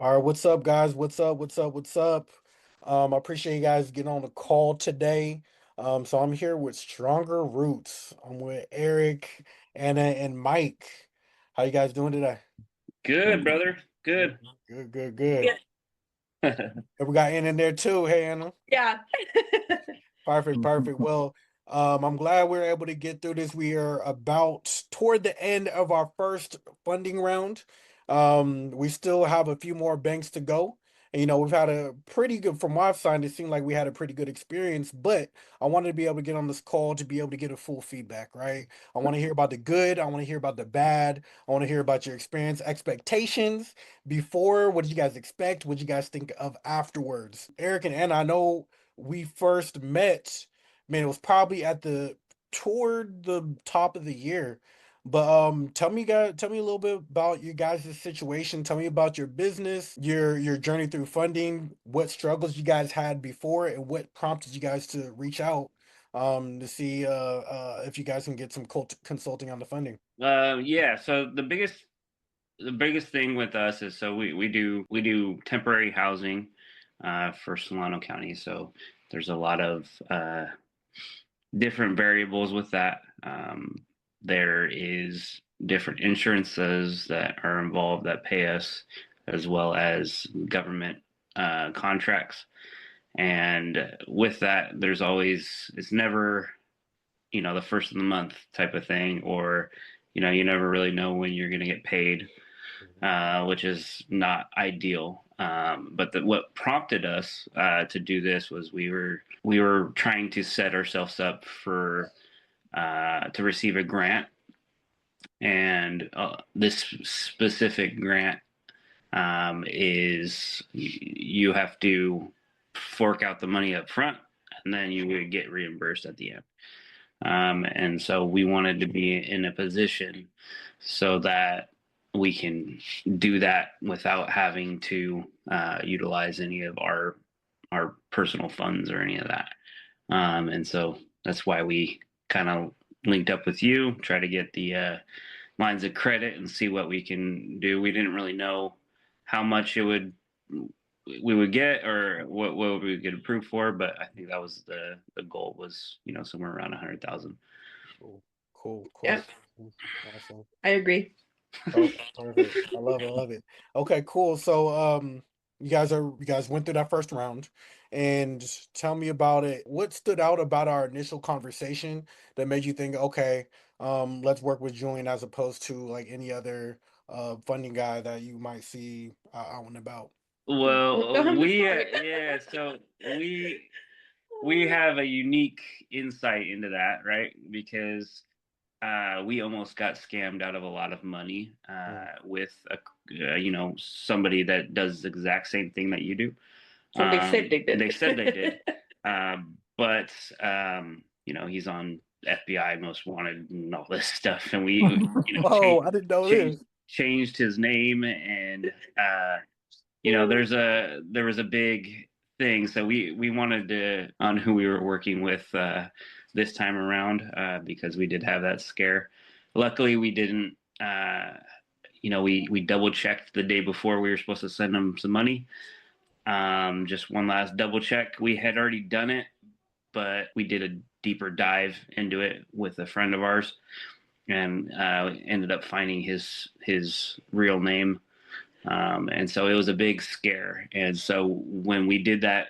All right, what's up, guys? What's up? What's up? What's up? I appreciate you guys getting on the call today. So I'm here with Stronger Roots. I'm with Eric, Anna, and Mike. How you guys doing today? Good, brother. Good. Good, good, good. Yeah. And we got Anna in there too. Hey, Anna. Yeah. Perfect, perfect. Well, I'm glad we're able to get through this. We are about toward the end of our first funding round. We still have a few more banks to go. And, we've had a pretty good, from my side, it seemed like we had a pretty good experience, but I wanted to be able to get on this call to be able to get a full feedback, right? I want to hear about the good. I want to hear about the bad. I want to hear about your experience, expectations before. What did you guys expect? What did you guys think of afterwards? Eric and Anna, I know we first met, man, it was probably at the toward the top of the year. But tell me a little bit about you guys' situation. Tell me about your business, your journey through funding, what struggles you guys had before, and what prompted you guys to reach out to see if you guys can get some consulting on the funding. Yeah. So the biggest thing with us is we do temporary housing for Solano County. So there's a lot of different variables with that. There is different insurances that are involved that pay us, as well as government contracts. And with that, there's always it's never the first of the month type of thing, or you never really know when you're going to get paid, which is not ideal. But what prompted us to do this was we were trying to set ourselves up for to receive a grant, and this specific grant is you have to fork out the money up front, and then you would get reimbursed at the end. And so we wanted to be in a position so that we can do that without having to utilize any of our personal funds or any of that. And so that's why we kind of linked up with you, try to get the lines of credit and see what we can do. We didn't really know how much it would we would get or what we would get approved for, but I think that was the goal was somewhere around 100,000. Cool, cool, Yeah, cool. Awesome. I agree. Perfect. I love it. I love it. Okay, cool. So, you guys went through that first round, and tell me about it. What stood out about our initial conversation that made you think, okay, let's work with Julian as opposed to like any other funding guy that you might see out and about? Go Well, ahead and start. yeah, so we have a unique insight into that, right? Because we almost got scammed out of a lot of money Mm, with somebody that does the exact same thing that you do. Or they said they They did. said they did, but he's on FBI most wanted and all this stuff, and we Whoa, I didn't know changed this. changed his name, and there was a big thing, so we wanted to on who we were working with this time around, because we did have that scare. Luckily, we didn't. We double checked the day before we were supposed to send them some money. Just one last double check. We had already done it, but we did a deeper dive into it with a friend of ours, and ended up finding his real name. And so it was a big scare. And so when we did that,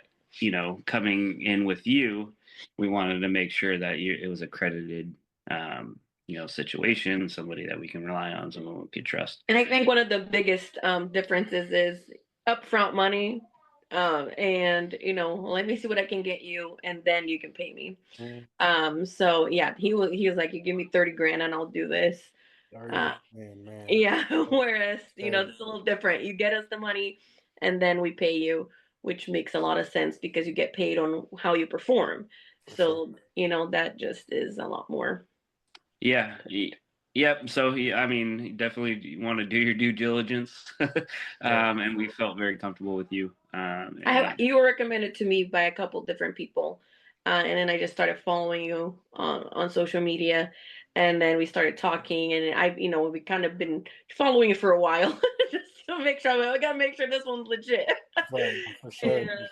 coming in with you, we wanted to make sure that it was accredited, situation, somebody that we can rely on, someone we could trust. And I think one of the biggest differences is upfront money. And let me see what I can get you, and then you can pay me. Mm, So yeah, he was like, you give me 30 grand and I'll do this. 30, Uh, man. yeah. Whereas, Okay. it's a little different. You get us the money and then we pay you, which makes a lot of sense because you get paid on how you perform. For sure. So, that just is a lot more. Yeah. Yep. So I mean, definitely want to do your due diligence, Yeah. and we felt very comfortable with you. You were recommended to me by a couple different people, and then I just started following you on social media, and then we started talking, and we kind of been following you for a while, just to make sure. I gotta make sure this one's legit. Right, for sure, And for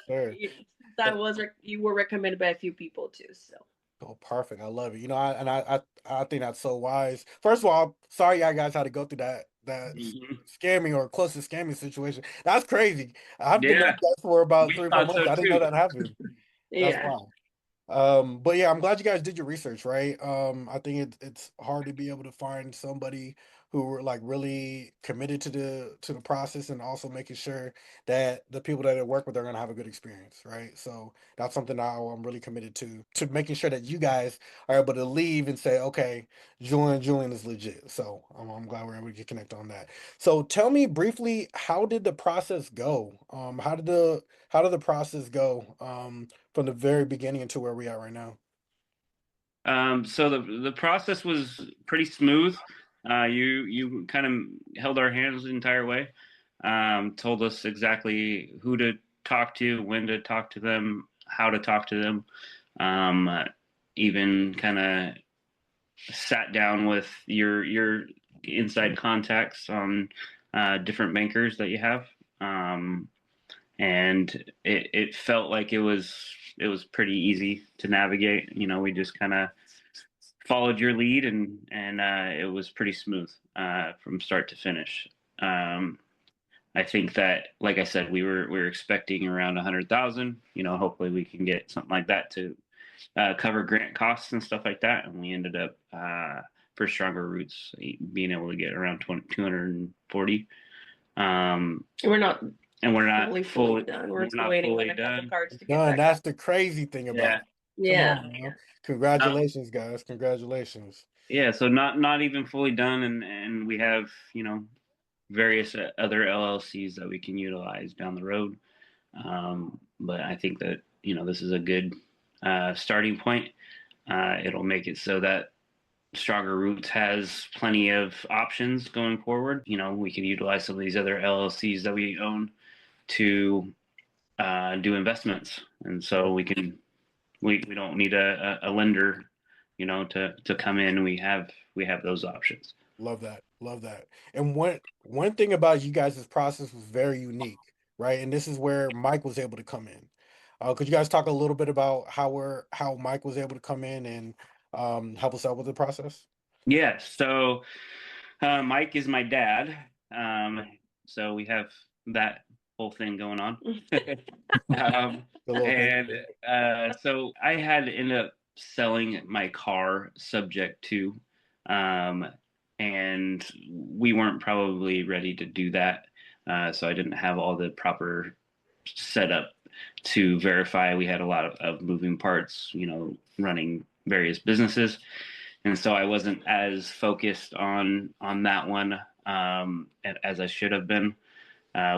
sure. you were recommended by a few people too. So Oh, perfect. I love it. I think that's so wise. First of all, sorry y'all guys had to go through that Mhm. scamming or close to scamming situation. That's crazy. I've been Yeah, known that for about we 3 or 4 thought months. so I didn't know too. that happened. That's yeah. wild. But yeah, I'm glad you guys did your research, right? I think it's hard to be able to find somebody who were like really committed to the process and also making sure that the people that they work with are gonna have a good experience, right? So that's something I'm really committed to making sure that you guys are able to leave and say, okay, Julian is legit. So I'm glad we're able to connect on that. So tell me briefly, how did the process go? How did the process go? From the very beginning until where we are right now. So the process was pretty smooth. You kind of held our hands the entire way. Told us exactly who to talk to, when to talk to them, how to talk to them. Um, Even kind of sat down with your inside contacts on different bankers that you have. And it felt like it was pretty easy to navigate. We just kind of followed your lead, and it was pretty smooth from start to finish. Um, I think that, like I said, we were expecting around 100,000. Hopefully we can get something like that to cover grant costs and stuff like that, and we ended up for Stronger Roots being able to get around 240. We're not And we're not fully fully done. We're we're still not waiting on fully a couple done. cards to get Done. back. That's the crazy thing about Yeah. it. Come Yeah. on, man. Congratulations, guys. Congratulations. Yeah, so not even fully done, and we have various other LLCs that we can utilize down the road. But I think that this is a good starting point. It'll make it so that Stronger Roots has plenty of options going forward. We can utilize some of these other LLCs that we own to do investments, and so we don't need a lender, to come in. We have those options. Love that. Love that. And one thing about you guys' process was very unique, right? And this is where Mike was able to come in. Could you guys talk a little bit about how Mike was able to come in and help us out with the process? Yeah. So Mike is my dad. So we have that whole thing going on. um, The little thing. and so I had ended up selling my car subject to, um, and we weren't probably ready to do that. So I didn't have all the proper setup to verify. We had a lot of moving parts, running various businesses, and so I wasn't as focused on that one as I should have been,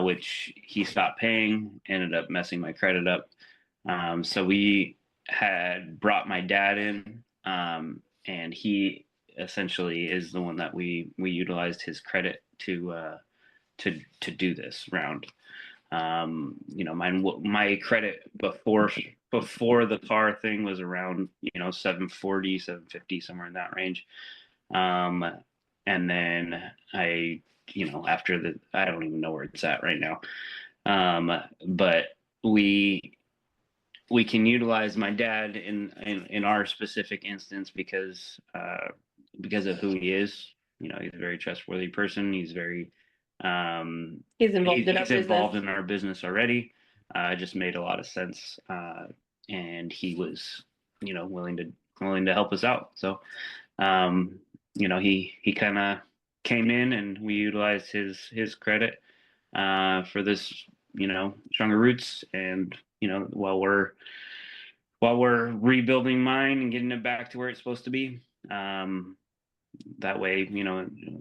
which he stopped paying, ended up messing my credit up. So we had brought my dad in, and he essentially is the one that we utilized his credit to do this round. My credit before the car thing was around 740, 750, somewhere in that range. Um, and then after I don't even know where it's at right now. But we can utilize my dad in our specific instance because of who he is. He's a very trustworthy person. He's very He's involved in our he's business. involved in our business already. It just made a lot of sense, and he was willing to help us out. So he kind of came in, and we utilized his credit for this, Stronger Roots, and while we're rebuilding mine and getting it back to where it's supposed to be. That way,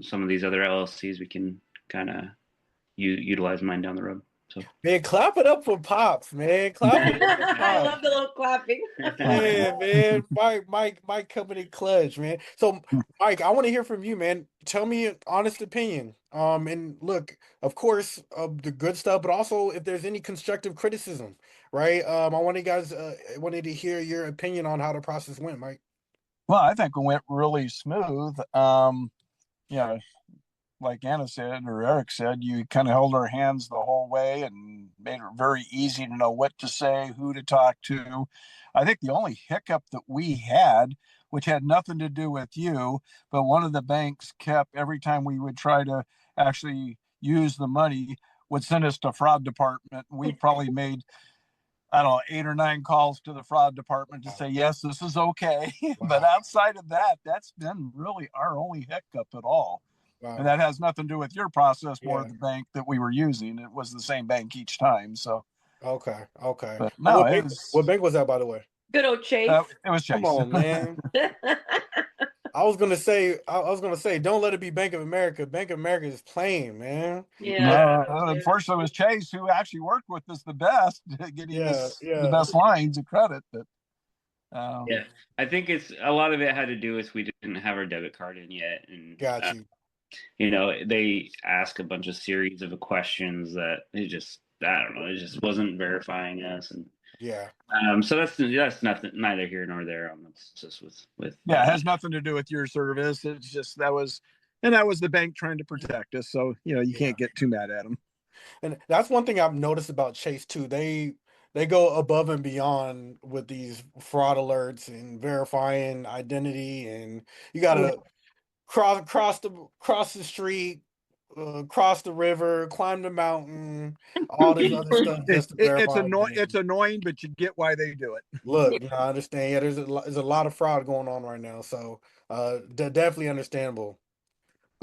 some of these other LLCs we can kind of utilize mine down the road. So Man, clap it up for Pops, man. Clap it up for I Pops. love the little clapping. Yeah, man. Mike coming in clutch, man. So, Mike, I want to hear from you, man. Tell me an honest opinion. And look, of course, the good stuff, but also if there's any constructive criticism, right? I wanted to hear your opinion on how the process went, Mike. Well, I think it went really smooth. You know, like Anna said or Eric said, you kind of held our hands the whole way and made it very easy to know what to say, who to talk to. I think the only hiccup that we had, which had nothing to do with you, but one of the banks kept every time we would try to actually use the money, would send us to fraud department. We probably made, I don't know, 8 or 9 calls to the fraud department to say, yes, this is okay. But Wow. outside of that, that's been really our only hiccup at all. And Wow. that has nothing to do with your process, more Yeah. of the bank that we were using. It was the same bank each time. So, Okay. Okay. but no, it What was, bank was that, by the way? Good old Chase. it was Come Chase. on, man. I was gonna say, don't let it be Bank of America. Bank of America is playing, man. Yeah. No, unfortunately, it was Chase who actually worked with us the best, getting Yeah, us the yeah. best lines of credit. But Yeah, I think it's a lot of it had to do with we didn't have our debit card in yet, and Got you. they ask a bunch of series of questions that it just I don't know, it just wasn't verifying us, and Yeah. so that's nothing, neither here nor there. It's just with yeah, it has nothing to do with your service. It's just that was the bank trying to protect us. So you Yeah. can't get too mad at them. And that's one thing I've noticed about Chase too. They go above and beyond with these fraud alerts and verifying identity, and you gotta cross the street, cross the river, climb the mountain, all this other stuff just to verify It's identity. annoying, but you get why they do it. Look, no, I understand. Yeah, there's a lot of fraud going on right now, so definitely understandable.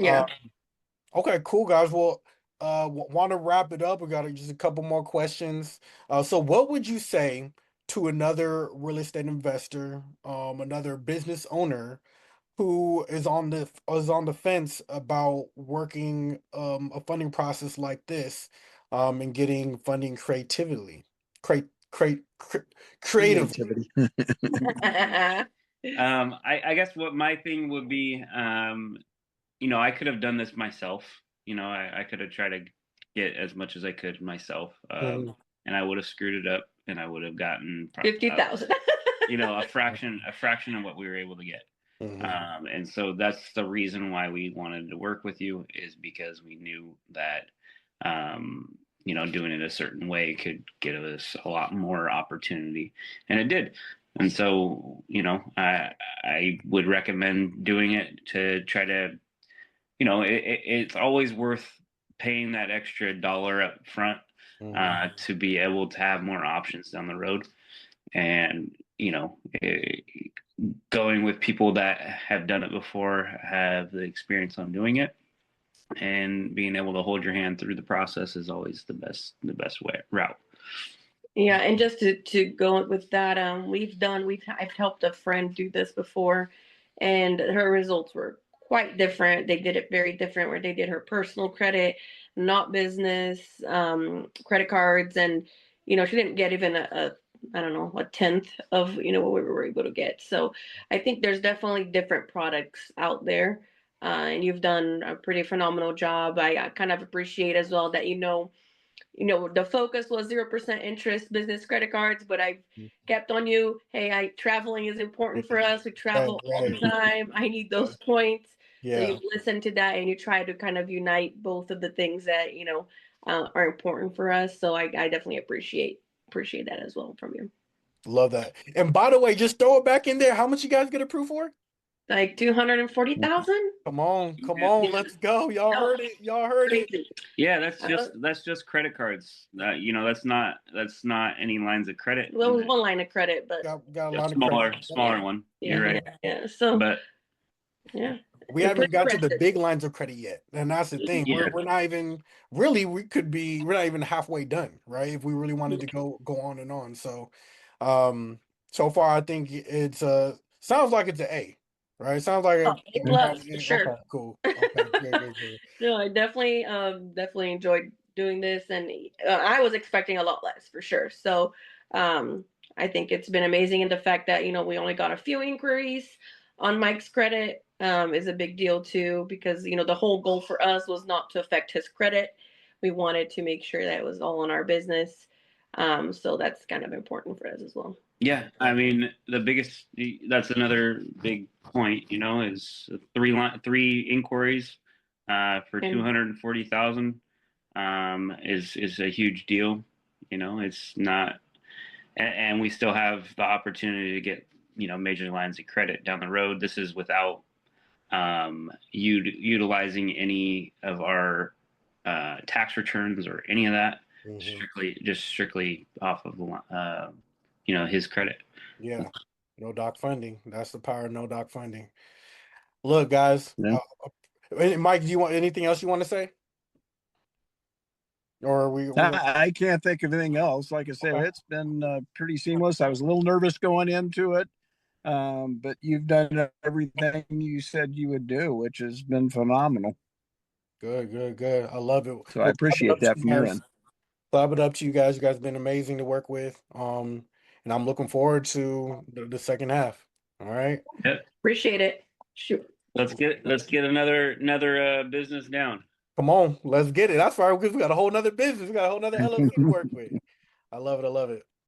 Uh, Yeah. okay, cool guys. Well, want to wrap it up? We got just a couple more questions. So what would you say to another real estate investor, another business owner who is on the fence about working a funding process like this, and getting funding create, create, creatively? Creativity. I guess what my thing would be, I could have done this myself. I could have tried to get as much as I could myself, Mhm, and I would have screwed it up, and I would have gotten 50,000. a fraction of what we were able to get. mhm. And so that's the reason why we wanted to work with you, is because we knew that, doing it a certain way could give us a lot more opportunity, and it did. And so, I would recommend doing it to try to, it's always worth paying that extra dollar up front, Mhm. to be able to have more options down the road. And, going with people that have done it before, have the experience on doing it, and being able to hold your hand through the process is always the best way route. Yeah, and just to go with that, I've helped a friend do this before, and her results were quite different. They did it very different, where they did her personal credit, not business, credit cards, and she didn't get even a I don't know, a tenth of what we were able to get. So I think there's definitely different products out there, and you've done a pretty phenomenal job. I kind of appreciate as well that the focus was 0% interest business credit cards, but I've kept on you. Hey, traveling is important for us. We Right, travel all the right. time. I need Yeah. those points. So Yeah. you listen to that and you try to kind of unite both of the things that are important for us. So I definitely appreciate that as well from you. Love that. And by the way, just throw it back in there. How much you guys get approved for? Like 240,000. Come Yeah, on, let's go. Y'all No, heard it. Y'all heard it. crazy. yeah, that's Uh, just that's just credit cards. That's not any lines of credit. well, it was one line of credit, but Got a A line of credit. smaller one. yeah, You're yeah, right, yeah. So but yeah, We haven't pretty even got to the impressive. big lines of credit yet. And that's the thing. yeah, We're not even really we're not even halfway done, right? If we really wanted to go on and on. So so far I think it's sounds like it's an A, right? Sounds like Oh, A plus for okay, sure. cool. Okay, good, good, good. No, I definitely enjoyed doing this, and I was expecting a lot less for sure. So, um, I think it's been amazing, and the fact that we only got a few inquiries on Mike's credit is a big deal too, because the whole goal for us was not to affect his credit. We wanted to make sure that it was all in our business. So that's kind of important for us as well. yeah. I mean, that's another big point. Is three inquiries for And 240,000 is a huge deal. You know, it's not, and we still have the opportunity to get, you know, major lines of credit down the road. This is without utilizing any of our tax returns or any of that. Mhm. Strictly off of you know, his credit. Yeah. No doc funding. That's the power of no doc funding. Look, guys. Yeah. Mike, do you want anything else you want to say? Or are we gonna I can't think of anything else. Like I said, okay. it's been pretty seamless. I was a little nervous going into it, but you've done everything you said you would do, which has been phenomenal. Good, good, good. I love it. So I Well, clap it appreciate up to that you from your guys. end. Clap it up to you guys. You guys have been amazing to work with. And I'm looking forward to the second half. All right. Yep. appreciate it. Shoot. Let's get another business down. Come on, let's get it. That's right, because we got a whole nother business. We got a whole nother LLC to work with. I love it. I love it.